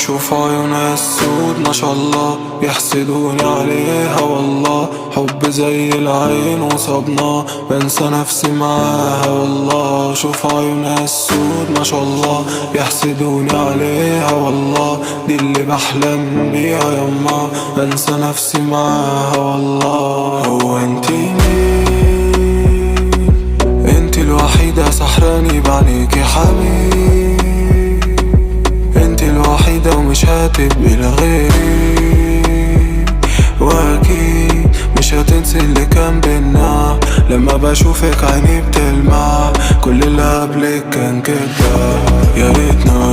شوف عيونها السود ما شاء الله، بيحسدوني عليها والله. حب زي العين وصبنا، بنسى نفسي معاها والله. شوف عيونها السود ما شاء الله، بيحسدوني عليها والله. دي اللي بحلم بيها يما، بنسى نفسي معاها والله. هو انتي مين؟ انتي الوحيدة سحراني بعينيكي حبيبي، انتي الوحيدة ومش هتبقي لغيري، واكيد مش هتنسي اللي كان بينا. لما بشوفك عيني بتلمع، كل اللي قبلك كان كده. يا ريتنا